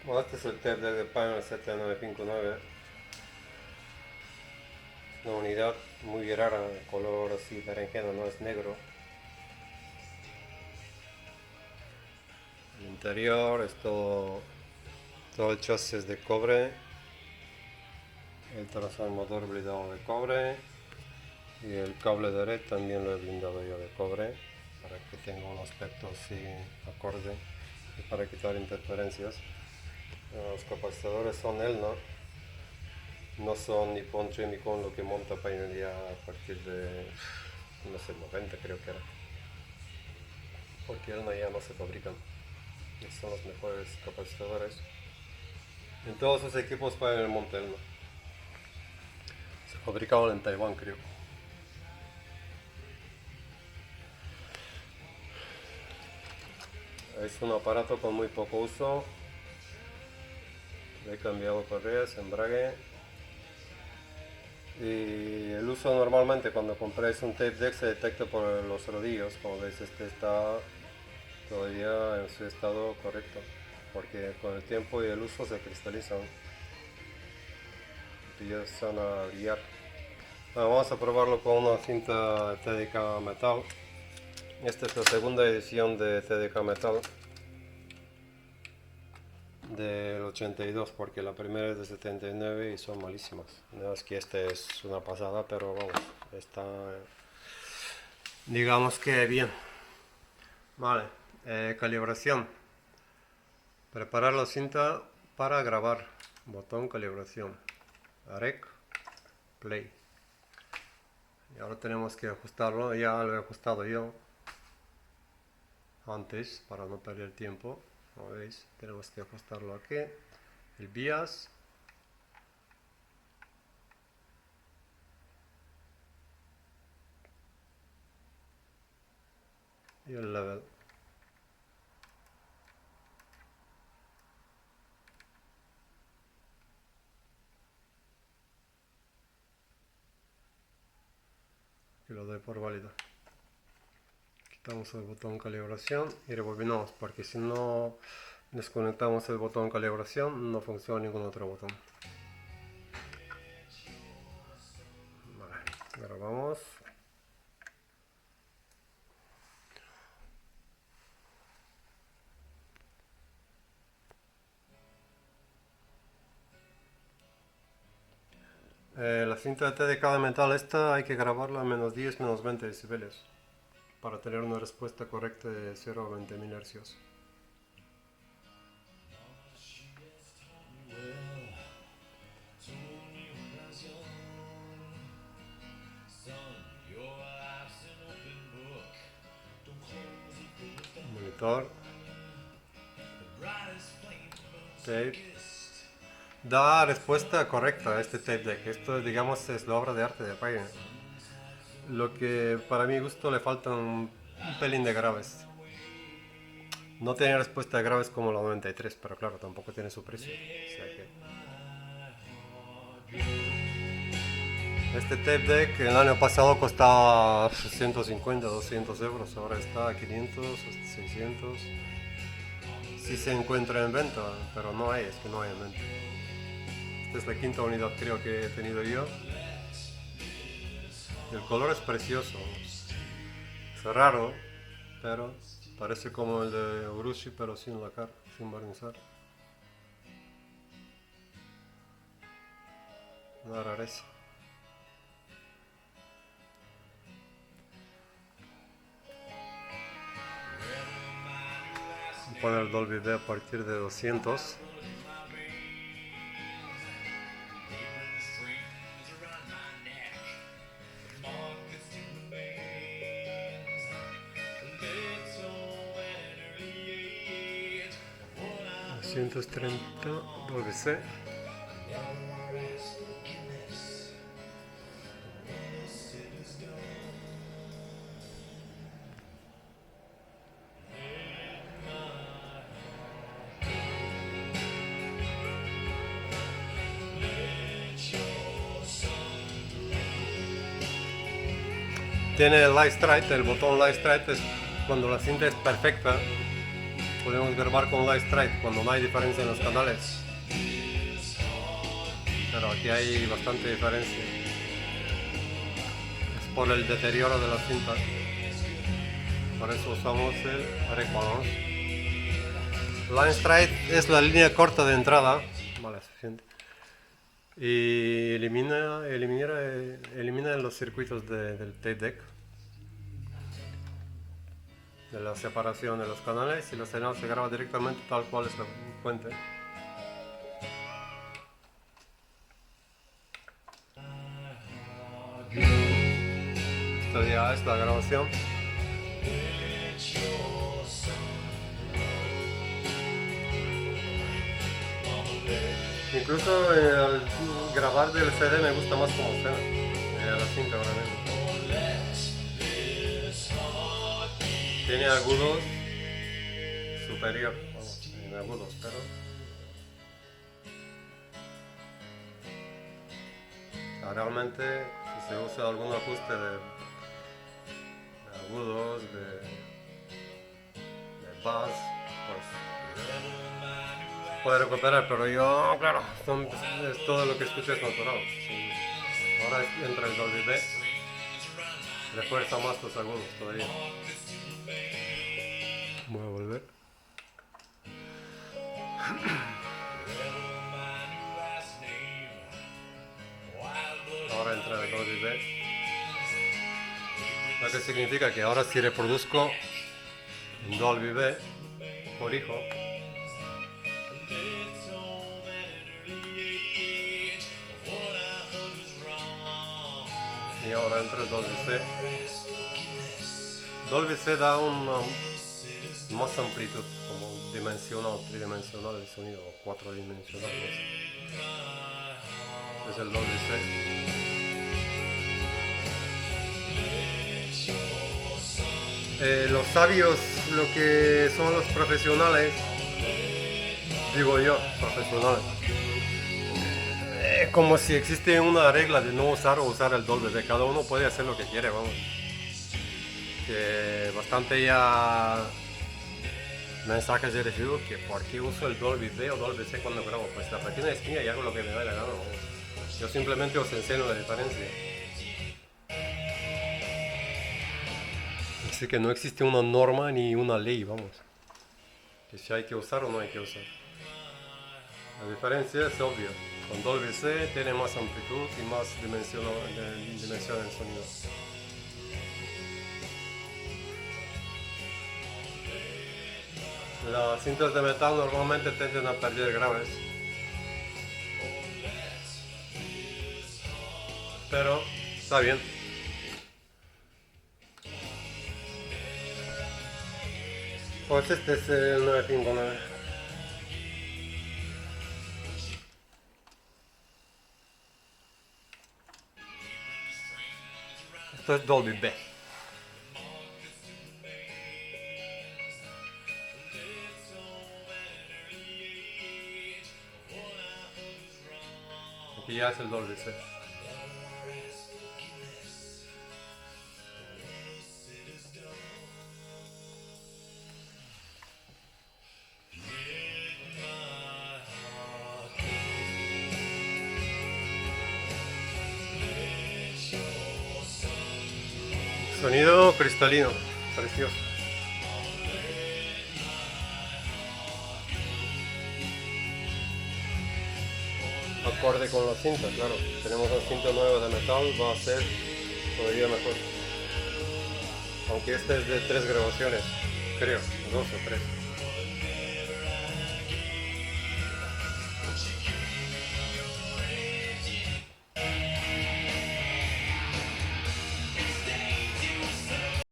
Bueno, este es el tape de Pioneer 7959. Es una unidad muy rara, de color así berenjena, no es negro. El interior es todo el chasis es de cobre. El transformador blindado de cobre. Y el cable de red también lo he blindado yo de cobre para que tenga un aspecto así acorde y para quitar interferencias. Los capacitadores son Elna, no son Nippon Trimicon lo que monta Pioneer a partir de, no sé, 90 creo que era, porque Elna ya no se fabrican. Estos son los mejores capacitadores. En todos esos equipos Pioneer monta Elna. Se fabricaban en Taiwán creo. Es un aparato con muy poco uso. Le he cambiado correas, embrague. Y el uso normalmente cuando compréis un tape deck se detecta por los rodillos. Como veis, este está todavía en su estado correcto, porque con el tiempo y el uso se cristalizan y empiezan a brillar. Bueno, vamos a probarlo con una cinta TDK Metal. Esta es la segunda edición de TDK Metal del 82, porque la primera es de 79 y son malísimas. No es que esta es una pasada, pero vamos, está digamos que bien. Vale, calibración. Preparar la cinta para grabar. Botón calibración. Rec, play. Y ahora tenemos que ajustarlo. Ya lo he ajustado yo antes para no perder tiempo. Como veis, tenemos que ajustarlo aquí. El bias. Y el level. Y lo doy por válido. Quitamos el botón calibración y rebobinamos, porque si no desconectamos el botón calibración no funciona ningún otro botón. Vale, grabamos. La cinta de TDK de metal esta hay que grabarla a menos 10, menos 20 decibeles para tener una respuesta correcta de 0 a 20 mil hercios. Monitor, tape, da respuesta correcta a este tape deck. Esto digamos es la obra de arte de Pioneer. Lo que para mi gusto le falta un pelín de graves. No tiene respuesta de graves como la 93, pero claro, tampoco tiene su precio. O sea que este tape deck el año pasado costaba 150, 200 euros, ahora está a 500, 600. Sí se encuentra en venta, pero no hay, es que no hay en venta. Esta es la quinta unidad creo que he tenido yo. El color es precioso, es raro, pero parece como el de Urushi, pero sin lacar, sin barnizar. Una rareza. Voy a poner Dolby V a partir de 200. Dolby C. Tiene el Light Strike, el botón Light Strike es cuando la cinta es perfecta, podemos grabar con Live Strike cuando no hay diferencia en los canales, pero aquí hay bastante diferencia. Es por el deterioro de las cintas, por eso usamos el Rebalance. Line Strike es la línea corta de entrada, vale, suficiente, y elimina los circuitos del tape deck, de la separación de los canales, y la señal se graba directamente tal cual es la fuente. Esto ya es la grabación. Incluso al grabar del CD me gusta más como suena, la cinta ahora mismo. Tiene agudos superior, vamos, en agudos, pero realmente si se usa algún ajuste de agudos, de bass, pues puede recuperar, pero yo, claro, es todo lo que escucho es natural. Sí. Ahora entra el Dolby B, refuerza más los agudos todavía. Voy a volver. Ahora entra el Dolby B, lo que significa que ahora si reproduzco en Dolby B, corrijo, y ahora entra el Dolby C. Dolby C da más amplitud, como dimensional, tridimensional el sonido, o cuatridimensional, no sé. Es el Dolby C. Los sabios, lo que son los profesionales, digo yo, profesionales, como si existe una regla de no usar o usar el Dolby B. Cada uno puede hacer lo que quiere, vamos. Que bastante ya mensajes he recibido que por qué uso el Dolby B o Dolby C cuando grabo. Pues la pequeña es mía y hago lo que me da la gana. Yo simplemente os enseño la diferencia. Así que no existe una norma ni una ley, vamos. Que si hay que usar o no hay que usar. La diferencia es obvia. Con Dolby C tiene más amplitud y más dimensión del sonido. Las cintas de metal normalmente tienden a perder graves, pero está bien. Pues este es el 959. Esto es Dolby B. Aquí ya es el Dolby C. Sonido cristalino, precioso. Acorde con la cinta, claro. Tenemos una cinta nueva de metal, va a ser todavía mejor. Aunque esta es de 3 grabaciones, creo, 2 o 3.